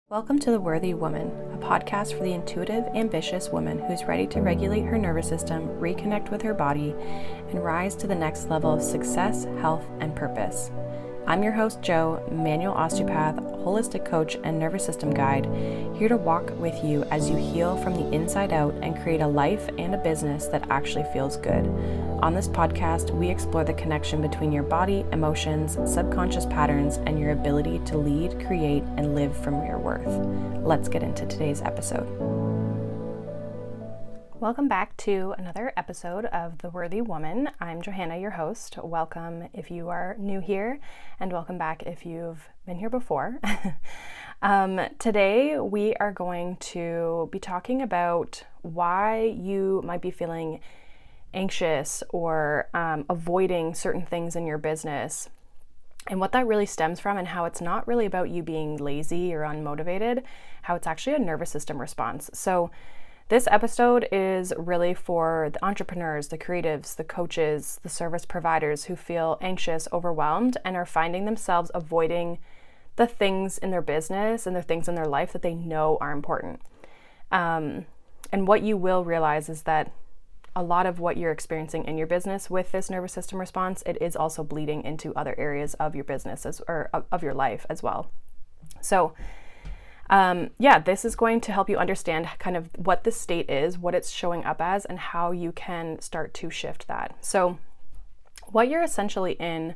Welcome to The Worthy Woman, a podcast for the intuitive, ambitious woman who's ready to regulate her nervous system, reconnect with her body, and rise to the next level of success, health, and purpose. I'm your host, Jo, manual osteopath, holistic coach, and nervous system guide, here to walk with you as you heal from the inside out and create a life and a business that actually feels good. On this podcast, we explore the connection between your body, emotions, subconscious patterns, and your ability to lead, create, and live from your worth. Let's get into today's episode. Welcome back to another episode of The Worthy Woman. I'm Johanna, your host. Welcome if you are new here, and welcome back if you've been here before. Today we are going to be talking about why you might be feeling anxious or avoiding certain things in your business, and what that really stems from, and how it's not really about you being lazy or unmotivated, how it's actually a nervous system response. So this episode is really for the entrepreneurs, the creatives, the coaches, the service providers who feel anxious, overwhelmed, and are finding themselves avoiding the things in their business and the things in their life that they know are important. And what you will realize is that a lot of what you're experiencing in your business with this nervous system response, it is also bleeding into other areas of your business or of your life as well. So this is going to help you understand kind of what the state is, what it's showing up as, and how you can start to shift that. So what you're essentially in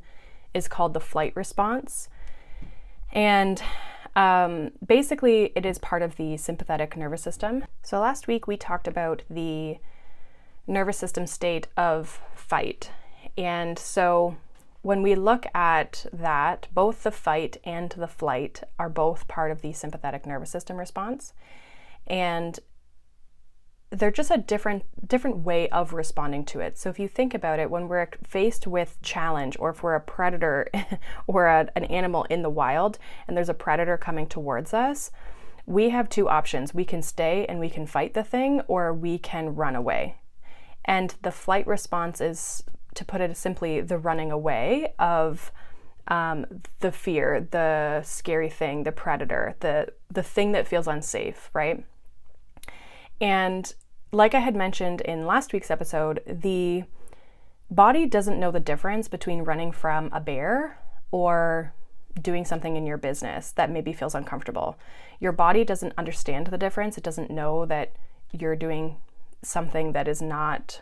is called the flight response. And basically it is part of the sympathetic nervous system. So last week we talked about the nervous system state of fight. And so when we look at that, both the fight and the flight are both part of the sympathetic nervous system response. And they're just a different way of responding to it. So if you think about it, when we're faced with challenge, or if we're a predator or an animal in the wild, and there's a predator coming towards us, we have two options. We can stay and we can fight the thing, or we can run away. And the flight response is, to put it simply, the running away of the fear, the scary thing, the predator, the thing that feels unsafe, right? And like I had mentioned in last week's episode, the body doesn't know the difference between running from a bear or doing something in your business that maybe feels uncomfortable. Your body doesn't understand the difference. It doesn't know that you're doing something that is not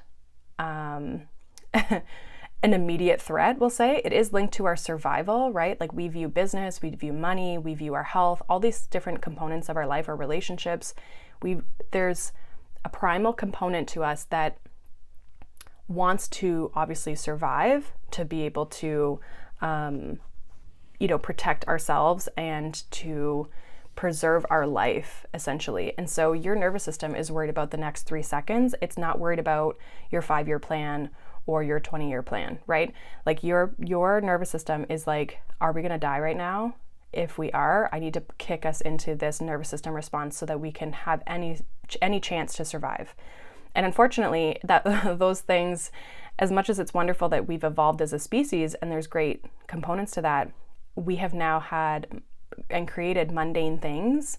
an immediate threat, we'll say. It is linked to our survival, right? Like we view business, we view money, we view our health, all these different components of our life, our relationships. There's a primal component to us that wants to obviously survive, to be able to, protect ourselves and to preserve our life, essentially. And so your nervous system is worried about the next 3 seconds. It's not worried about your 5-year plan or your 20-year plan, right? Like your nervous system is like, are we going to die right now? If we are, I need to kick us into this nervous system response so that we can have any chance to survive. And unfortunately, that those things, as much as it's wonderful that we've evolved as a species and there's great components to that, we have now had and created mundane things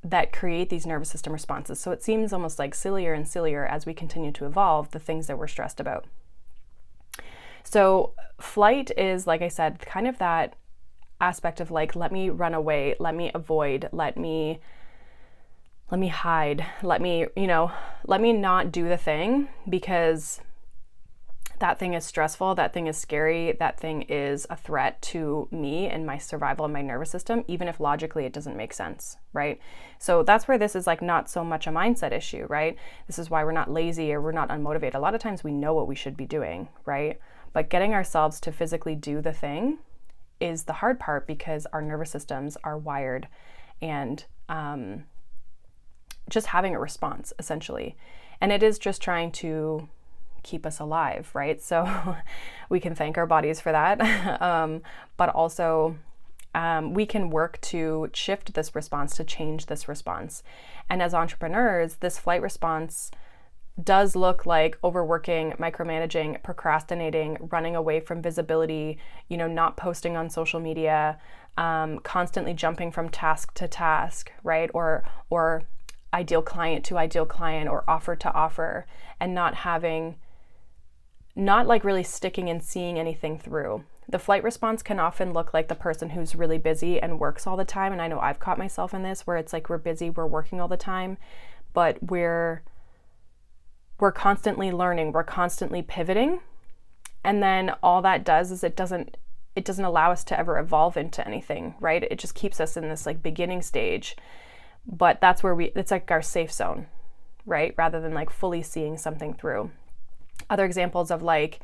that create these nervous system responses. So it seems almost like sillier and sillier as we continue to evolve the things that we're stressed about. So flight is, like I said, kind of that aspect of like, let me run away, let me avoid, let me hide, let me not do the thing, because that thing is stressful, that thing is scary, that thing is a threat to me and my survival and my nervous system, even if logically it doesn't make sense, right? So that's where this is like not so much a mindset issue, right? This is why we're not lazy or we're not unmotivated. A lot of times we know what we should be doing, right? But getting ourselves to physically do the thing is the hard part, because our nervous systems are wired and just having a response, essentially. And it is just trying to keep us alive, right? So we can thank our bodies for that. But also we can work to shift this response, to change this response. And as entrepreneurs, this flight response does look like overworking, micromanaging, procrastinating, running away from visibility, not posting on social media, constantly jumping from task to task, right? Or ideal client to ideal client, or offer to offer, and not like really sticking and seeing anything through. The flight response can often look like the person who's really busy and works all the time. And I know I've caught myself in this, where it's like we're busy, we're working all the time, but we're constantly learning, we're constantly pivoting. And then all that does is it doesn't allow us to ever evolve into anything, right? It just keeps us in this like beginning stage. But that's where it's like our safe zone, right? Rather than like fully seeing something through. Other examples of like,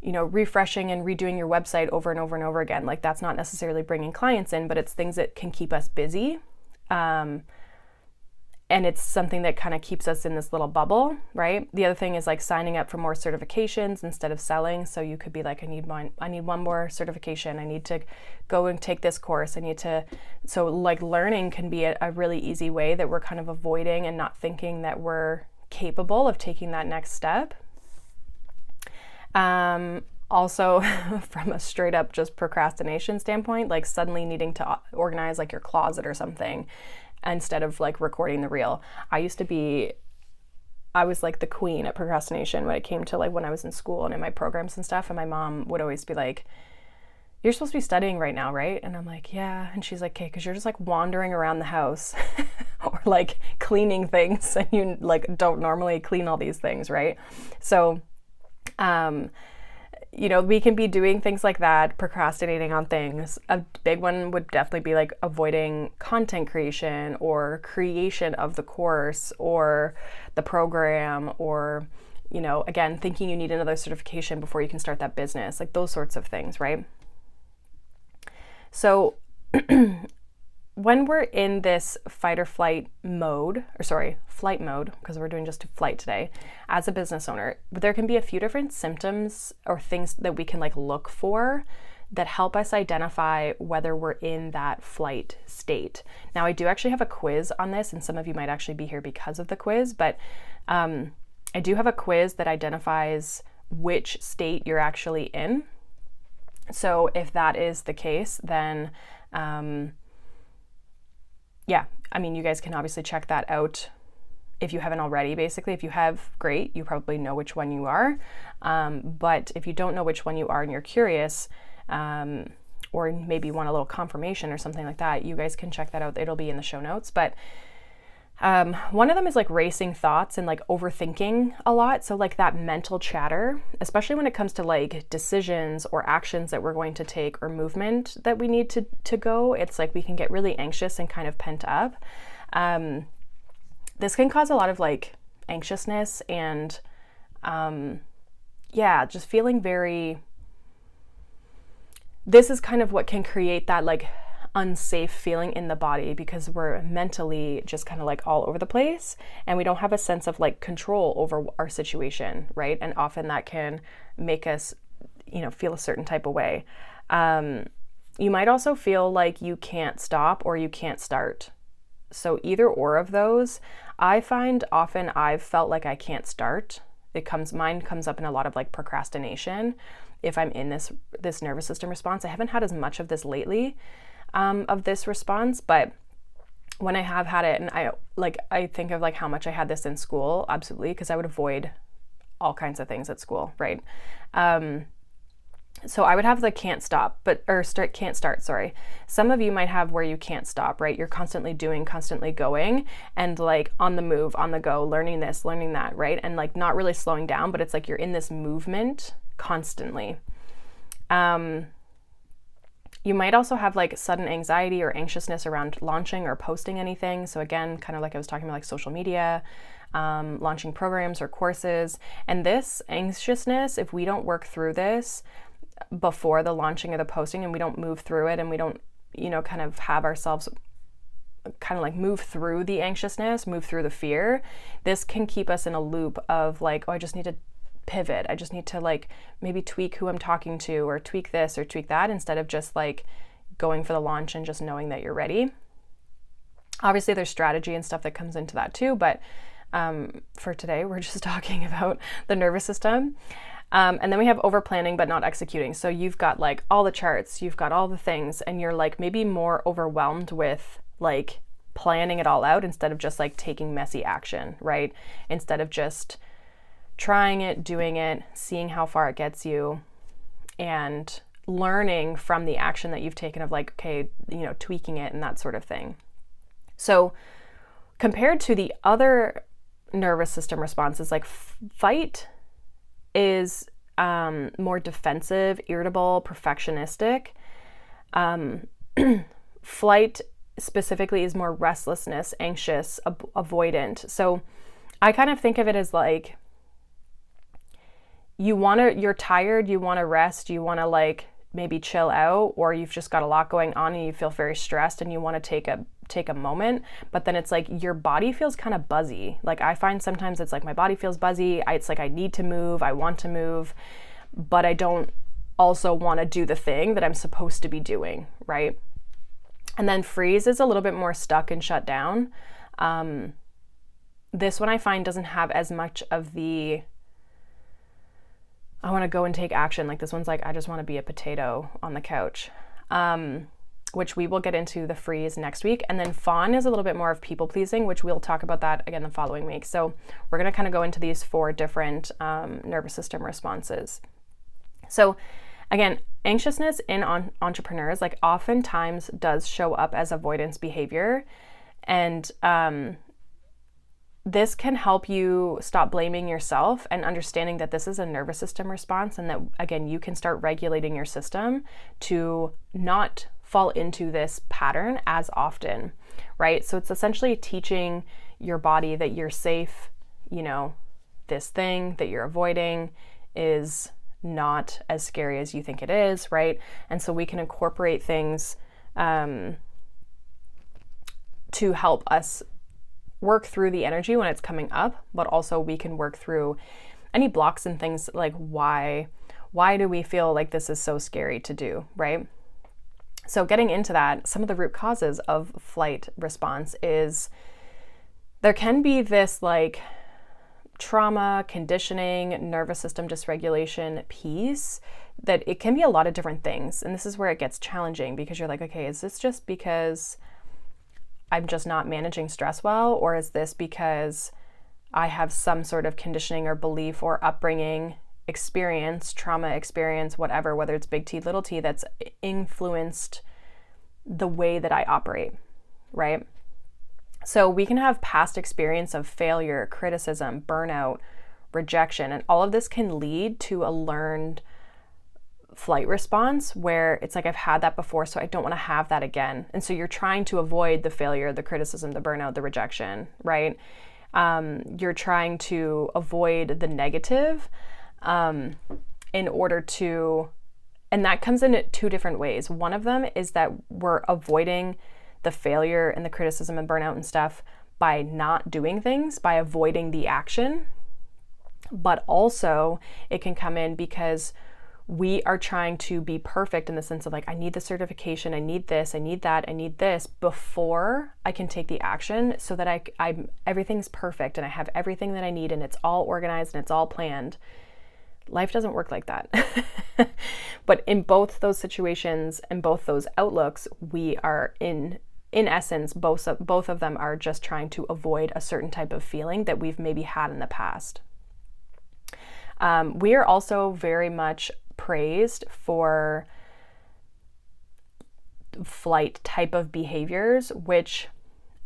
refreshing and redoing your website over and over and over again. Like that's not necessarily bringing clients in, but it's things that can keep us busy. And it's something that kind of keeps us in this little bubble, right? The other thing is like signing up for more certifications instead of selling. So you could be like, I need one more certification. I need to go and take this course. So like learning can be a really easy way that we're kind of avoiding and not thinking that we're capable of taking that next step. Also from a straight up just procrastination standpoint, like suddenly needing to organize like your closet or something instead of like recording the reel. I was like the queen at procrastination when it came to like when I was in school and in my programs and stuff. And my mom would always be like, you're supposed to be studying right now, right? And I'm like, yeah. And she's like, okay, because you're just like wandering around the house or like cleaning things, and you like don't normally clean all these things, right? So we can be doing things like that, procrastinating on things. A big one would definitely be like avoiding content creation or creation of the course or the program, or, again, thinking you need another certification before you can start that business, like those sorts of things, right? So when we're in this flight mode, because we're doing just flight today, as a business owner, there can be a few different symptoms or things that we can like look for that help us identify whether we're in that flight state. Now, I do actually have a quiz on this, and some of you might actually be here because of the quiz, but I do have a quiz that identifies which state you're actually in. So if that is the case, then you guys can obviously check that out if you haven't already. Basically, if you have, great, you probably know which one you are. But if you don't know which one you are and you're curious, or maybe want a little confirmation or something like that, you guys can check that out. It'll be in the show notes. But one of them is like racing thoughts and like overthinking a lot. So like that mental chatter, especially when it comes to like decisions or actions that we're going to take or movement that we need to go, it's like we can get really anxious and kind of pent up. This can cause a lot of like anxiousness and just feeling this is kind of what can create that like unsafe feeling in the body, because we're mentally just kind of like all over the place and we don't have a sense of like control over our situation, right? And often that can make us, feel a certain type of way. You might also feel like you can't stop or you can't start. So either or of those, I find often I've felt like I can't start. Mine comes up in a lot of like procrastination if I'm in this nervous system response. I haven't had as much of this lately, of this response, but when I have had it, and I think of like how much I had this in school, absolutely, because I would avoid all kinds of things at school, right? So I would have the can't start, sorry. Some of you might have where you can't stop, right? You're constantly doing, constantly going, and like on the move, on the go, learning this, learning that, right? And like not really slowing down, but it's like you're in this movement constantly. You might also have like sudden anxiety or anxiousness around launching or posting anything. So again, kind of like I was talking about, like social media, launching programs or courses. And this anxiousness, if we don't work through this before the launching or the posting, and we don't move through it, and we don't, kind of have ourselves kind of like move through the anxiousness, move through the fear, this can keep us in a loop of like, oh, I just need to pivot. I just need to like maybe tweak who I'm talking to, or tweak this or tweak that, instead of just like going for the launch and just knowing that you're ready. Obviously there's strategy and stuff that comes into that too, but for today we're just talking about the nervous system. And then we have over planning but not executing. So you've got like all the charts, you've got all the things, and you're like maybe more overwhelmed with like planning it all out instead of just like taking messy action, right? Instead of just trying it, doing it, seeing how far it gets you, and learning from the action that you've taken of like, okay, tweaking it and that sort of thing. So compared to the other nervous system responses, like fight is more defensive, irritable, perfectionistic. Flight specifically is more restlessness, anxious, avoidant. So I kind of think of it as like you're tired, you want to rest, you want to like maybe chill out, or you've just got a lot going on and you feel very stressed and you want to take a moment, but then it's like your body feels kind of buzzy. Like I find sometimes it's like my body feels buzzy. It's like I need to move, I want to move, but I don't also want to do the thing that I'm supposed to be doing, right? And then freeze is a little bit more stuck and shut down. This one I find doesn't have as much of the I want to go and take action. Like this one's like, I just want to be a potato on the couch, which we will get into the freeze next week. And then fawn is a little bit more of people pleasing, which we'll talk about that again the following week. So we're going to kind of go into these 4 different nervous system responses. So again, anxiousness in entrepreneurs like oftentimes does show up as avoidance behavior. And this can help you stop blaming yourself and understanding that this is a nervous system response, and that, again, you can start regulating your system to not fall into this pattern as often, right? So it's essentially teaching your body that you're safe, this thing that you're avoiding is not as scary as you think it is, right? And so we can incorporate things to help us work through the energy when it's coming up, but also we can work through any blocks and things like why do we feel like this is so scary to do, right? So getting into that, some of the root causes of flight response is there can be this like trauma, conditioning, nervous system dysregulation piece that it can be a lot of different things. And this is where it gets challenging because you're like, okay, is this just because I'm just not managing stress well, or is this because I have some sort of conditioning or belief or upbringing experience, trauma experience, whatever, whether it's big T, little t, that's influenced the way that I operate, right? So we can have past experience of failure, criticism, burnout, rejection, and all of this can lead to a learned flight response where it's like, I've had that before, so I don't want to have that again. And so you're trying to avoid the failure, the criticism, the burnout, the rejection, right? You're trying to avoid the negative in order to, and that comes in 2 different ways. One of them is that we're avoiding the failure and the criticism and burnout and stuff by not doing things, by avoiding the action. But also it can come in because we are trying to be perfect in the sense of like, I need the certification, I need this, I need that, I need this before I can take the action, so that I'm everything's perfect and I have everything that I need and it's all organized and it's all planned. Life doesn't work like that. But in both those situations and both those outlooks, we are in essence, both of them are just trying to avoid a certain type of feeling that we've maybe had in the past. We are also very much praised for flight type of behaviors, which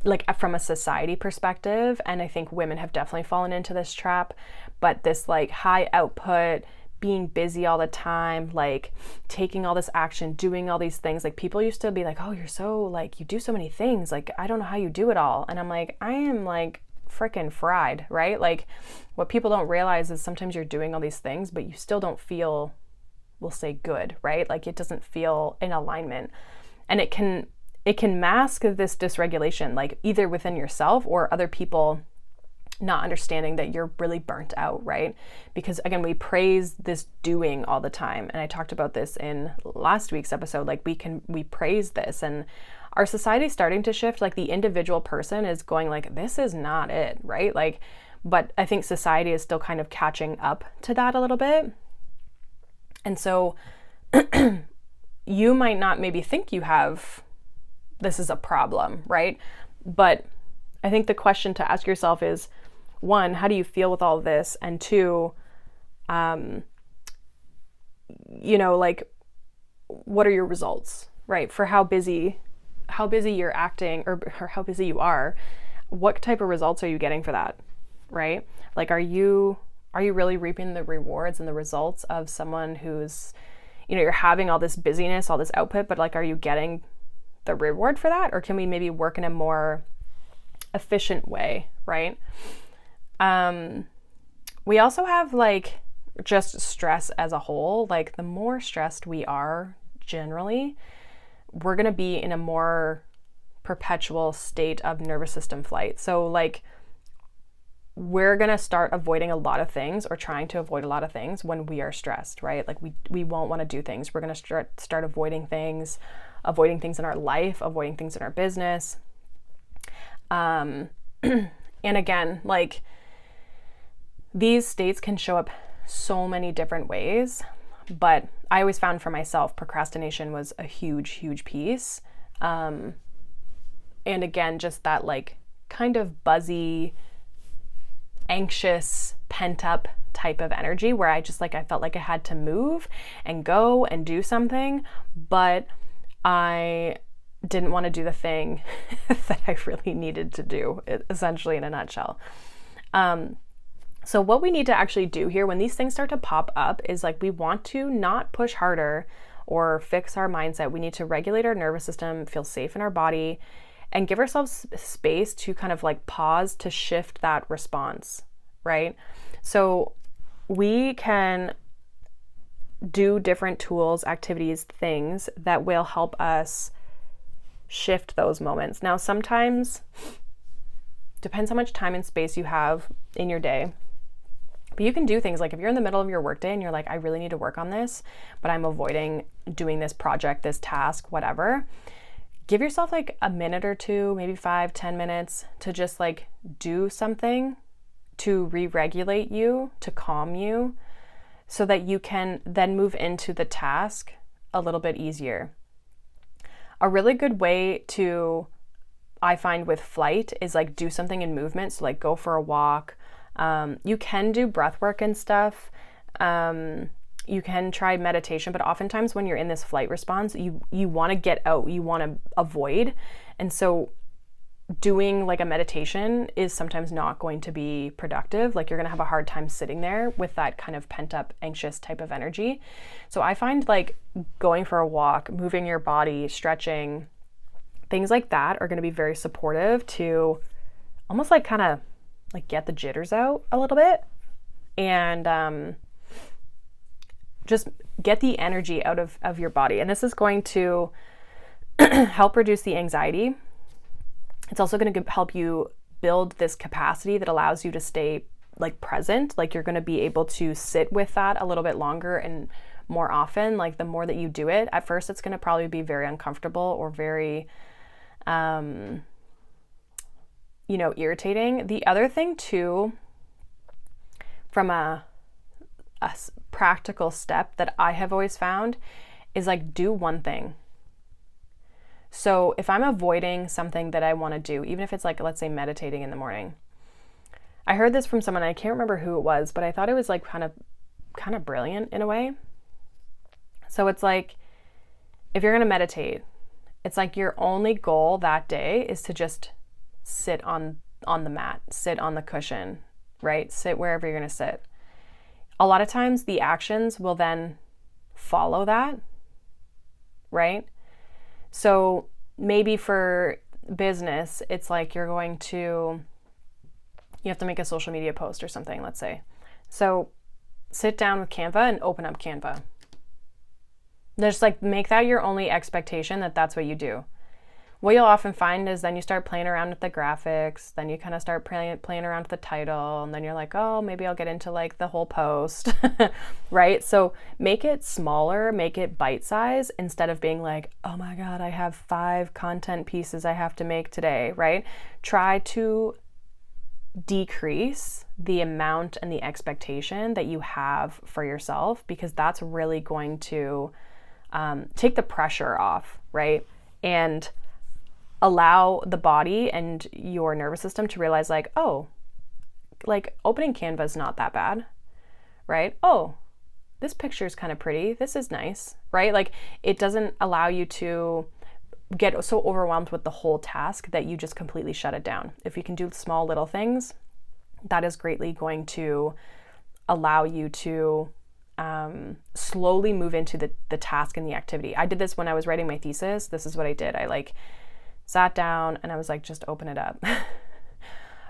like from a society perspective, and I think women have definitely fallen into this trap, but this like high output, being busy all the time, like taking all this action, doing all these things, like people used to be like, oh, you're so like, you do so many things, like I don't know how you do it all. And I'm like, I am like freaking fried, right? Like what people don't realize is sometimes you're doing all these things, but you still don't feel, we'll say, good, right? Like it doesn't feel in alignment. And it can mask this dysregulation, like either within yourself or other people not understanding that you're really burnt out, right? Because again, we praise this doing all the time. And I talked about this in last week's episode, like we praise this, and our society is starting to shift. Like the individual person is going like, this is not it, right? Like, but I think society is still kind of catching up to that a little bit. And so you might not maybe think this is a problem, right? But I think the question to ask yourself is, one, how do you feel with all of this? And two, like, what are your results, right? For how busy you're acting, or how busy you are, what type of results are you getting for that, right? Like, are you really reaping the rewards and the results of someone who's, you're having all this busyness, all this output, but like, are you getting the reward for that? Or can we maybe work in a more efficient way, right? We also have like just stress as a whole. Like, the more stressed we are generally, we're going to be in a more perpetual state of nervous system flight. So like, we're going to start avoiding a lot of things, or trying to avoid a lot of things when we are stressed, right? Like, we won't want to do things. We're going to start avoiding things in our life, avoiding things in our business. And again, like, these states can show up so many different ways, but I always found for myself, procrastination was a huge, huge piece. And again, just that like kind of buzzy, anxious, pent up type of energy where I felt like I had to move and go and do something, but I didn't want to do the thing that I really needed to do, essentially, in a nutshell. So what we need to actually do here when these things start to pop up is like, we want to not push harder or fix our mindset. We need to regulate our nervous system, feel safe in our body, and give ourselves space to kind of like pause to shift that response, right? So we can do different tools, activities, things that will help us shift those moments. Now, sometimes, depends how much time and space you have in your day, but you can do things like, if you're in the middle of your workday and you're like, I really need to work on this, but I'm avoiding doing this project, this task, whatever, give yourself like a minute or two, maybe 5-10 minutes to just like do something to re-regulate you, to calm you, so that you can then move into the task a little bit easier. A really good way to, I find, with flight is like do something in movement. So like go for a walk. You can do breath work and stuff. You can try meditation, but oftentimes when you're in this flight response, you want to get out, you want to avoid. And so doing like a meditation is sometimes not going to be productive. Like, you're going to have a hard time sitting there with that kind of pent up, anxious type of energy. So I find like going for a walk, moving your body, stretching, things like that are going to be very supportive to almost like kind of like get the jitters out a little bit, and just get the energy out of your body. And this is going to help reduce the anxiety. It's also going to help you build this capacity that allows you to stay like present. Like, you're going to be able to sit with that a little bit longer and more often. Like, the more that you do it, at first it's going to probably be very uncomfortable or very, irritating. The other thing too, from a practical step that I have always found, is like, do one thing. So if I'm avoiding something that I want to do, even if it's like, let's say, meditating in the morning. I heard this from someone, I can't remember who it was, but I thought it was like kind of brilliant in a way. So it's like, if you're going to meditate, it's like your only goal that day is to just sit on the mat, sit on the cushion, right? Sit wherever you're going to sit. A lot of times the actions will then follow that, right? So maybe for business, it's like you have to make a social media post or something, let's say. So sit down with Canva and open up Canva. Just like make that your only expectation, that that's what you do. What you'll often find is then you start playing around with the graphics, then you kind of start playing around with the title, and then you're like, oh, maybe I'll get into like the whole post, right? So make it smaller, make it bite-sized, instead of being like, oh my God, I have 5 content pieces I have to make today, right? Try to decrease the amount and the expectation that you have for yourself, because that's really going to take the pressure off, right? And allow the body and your nervous system to realize like, oh, like opening Canva is not that bad, right? Oh, this picture is kind of pretty. This is nice, right? Like it doesn't allow you to get so overwhelmed with the whole task that you just completely shut it down. If you can do small little things, that is greatly going to allow you to slowly move into the task and the activity. I did this when I was writing my thesis. This is what I did. I like sat down and I was like, just open it up.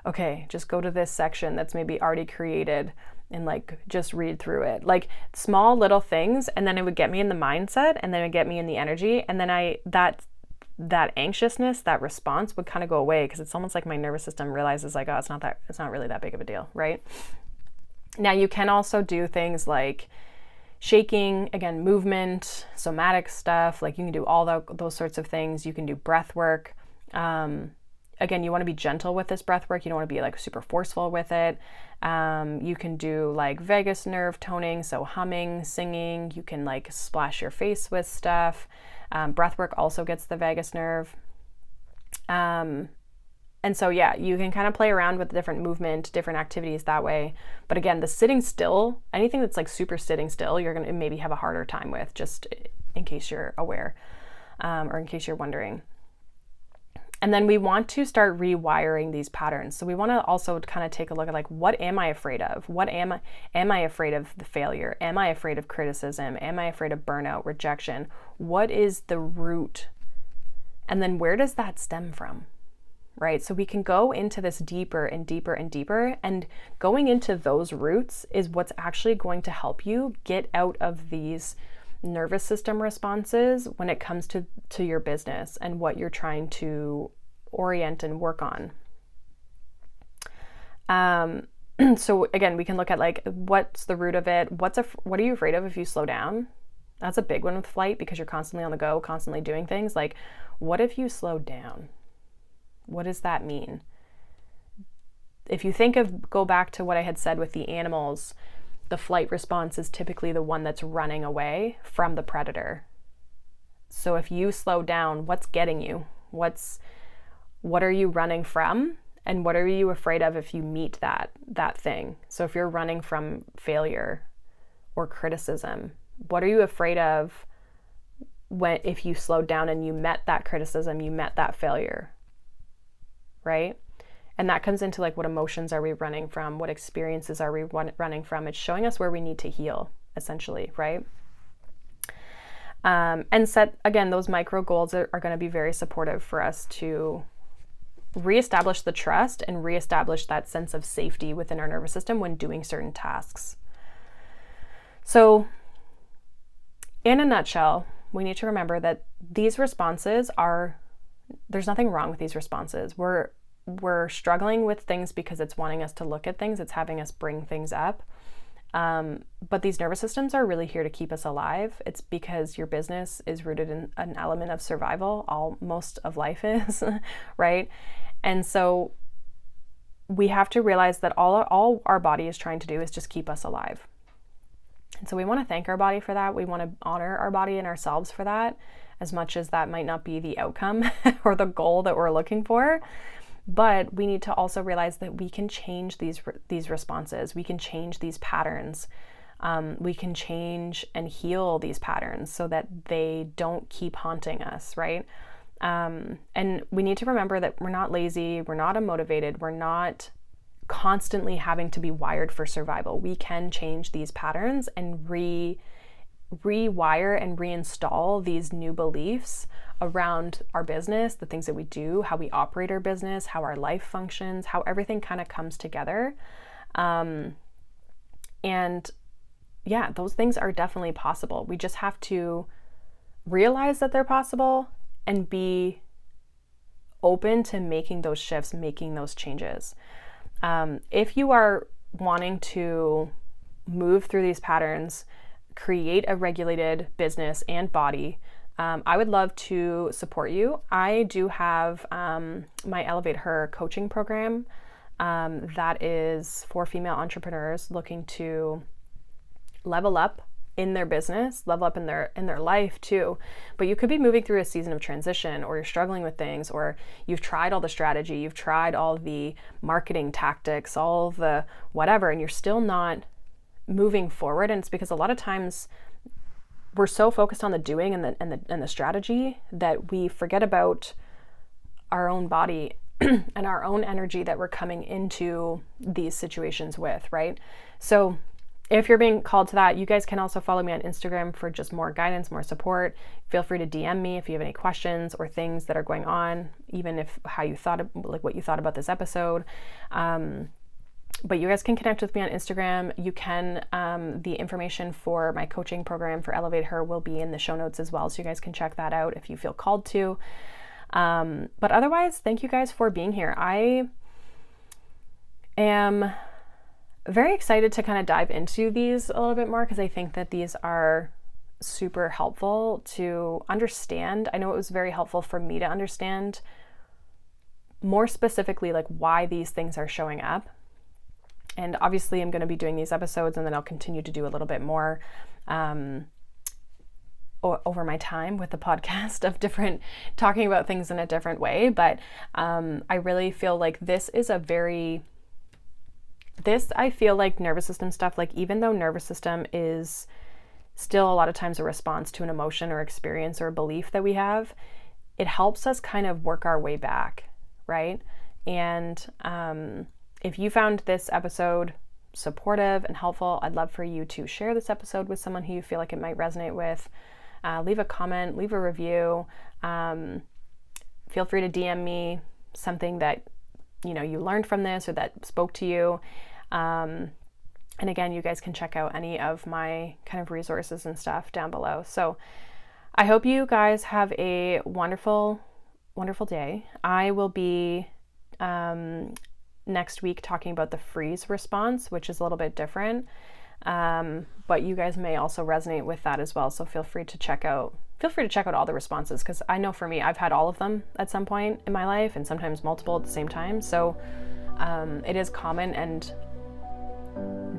Okay, just go to this section that's maybe already created and like just read through it. Like small little things, and then it would get me in the mindset, and then it would get me in the energy, and then that anxiousness, that response would kind of go away, because it's almost like my nervous system realizes like, oh, it's not really that big of a deal, right? Now you can also do things like shaking, again, movement, somatic stuff, like you can do all those sorts of things. You can do breath work. Again, you want to be gentle with this breath work. You don't want to be like super forceful with it. You can do like vagus nerve toning, so humming, singing. You can like splash your face with stuff. Breath work also gets the vagus nerve. And so, yeah, you can kind of play around with different movement, different activities that way. But again, the sitting still, anything that's like super sitting still, you're going to maybe have a harder time with, just in case you're aware, or in case you're wondering. And then we want to start rewiring these patterns. So we want to also kind of take a look at like, what am I afraid of? What am I afraid of the failure? Am I afraid of criticism? Am I afraid of burnout, rejection? What is the root? And then where does that stem from? Right? So we can go into this deeper and deeper and deeper, and going into those roots is what's actually going to help you get out of these nervous system responses when it comes to your business and what you're trying to orient and work on. So again, we can look at like, what's the root of it? What are you afraid of if you slow down? That's a big one with flight, because you're constantly on the go, constantly doing things. Like, what if you slow down? What does that mean? If you go back to what I had said with the animals, the flight response is typically the one that's running away from the predator. So if you slow down, what's getting you? What are you running from? And what are you afraid of if you meet that thing? So if you're running from failure or criticism, what are you afraid of if you slowed down and you met that criticism, you met that failure, right? And that comes into like, what emotions are we running from? What experiences are we running from? It's showing us where we need to heal, essentially, right? And set, again, those micro goals are going to be very supportive for us to reestablish the trust and reestablish that sense of safety within our nervous system when doing certain tasks. So, in a nutshell, we need to remember that these responses there's nothing wrong with these responses. We're struggling with things because it's wanting us to look at things. It's having us bring things up. But these nervous systems are really here to keep us alive. It's because your business is rooted in an element of survival. Most of life is, right? And so we have to realize that all our body is trying to do is just keep us alive. And so we want to thank our body for that. We want to honor our body and ourselves for that, as much as that might not be the outcome or the goal that we're looking for. But we need to also realize that we can change these responses. We can change these patterns. We can change and heal these patterns so that they don't keep haunting us, right? And we need to remember that we're not lazy, we're not unmotivated, we're not constantly having to be wired for survival. We can change these patterns and rewire and reinstall these new beliefs around our business, the things that we do, how we operate our business, how our life functions, how everything kind of comes together. And yeah, those things are definitely possible. We just have to realize that they're possible and be open to making those shifts, making those changes. If you are wanting to move through these patterns, create a regulated business and body, I would love to support you. I do have my Elevate Her coaching program that is for female entrepreneurs looking to level up in their business, level up in their life too. But you could be moving through a season of transition, or you're struggling with things, or you've tried all the strategy, you've tried all the marketing tactics, all the whatever, and you're still not moving forward. And it's because a lot of times we're so focused on the doing and the strategy that we forget about our own body and our own energy that we're coming into these situations with, right? So if you're being called to that, you guys can also follow me on Instagram for just more guidance, more support. Feel free to DM me if you have any questions or things that are going on, even if what you thought about this episode. But you guys can connect with me on Instagram. You can, the information for my coaching program for Elevate Her will be in the show notes as well. So you guys can check that out if you feel called to. But otherwise, thank you guys for being here. I am very excited to kind of dive into these a little bit more, because I think that these are super helpful to understand. I know it was very helpful for me to understand more specifically like why these things are showing up. And obviously I'm going to be doing these episodes, and then I'll continue to do a little bit more over my time with the podcast of talking about things in a different way. But I really feel like I feel like nervous system stuff, like even though nervous system is still a lot of times a response to an emotion or experience or belief that we have, it helps us kind of work our way back, right? And if you found this episode supportive and helpful, I'd love for you to share this episode with someone who you feel like it might resonate with. Leave a comment, leave a review. Feel free to DM me something that you learned from this or that spoke to you. And again, you guys can check out any of my kind of resources and stuff down below. So I hope you guys have a wonderful, wonderful day. I will be next week talking about the freeze response, which is a little bit different. But you guys may also resonate with that as well. So feel free to check out all the responses, because I know for me, I've had all of them at some point in my life, and sometimes multiple at the same time. So it is common and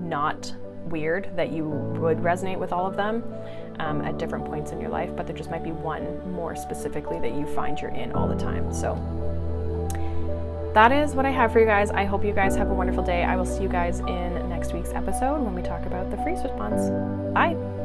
not weird that you would resonate with all of them at different points in your life, but there just might be one more specifically that you find you're in all the time. So that is what I have for you guys. I hope you guys have a wonderful day. I will see you guys in next week's episode when we talk about the freeze response. Bye.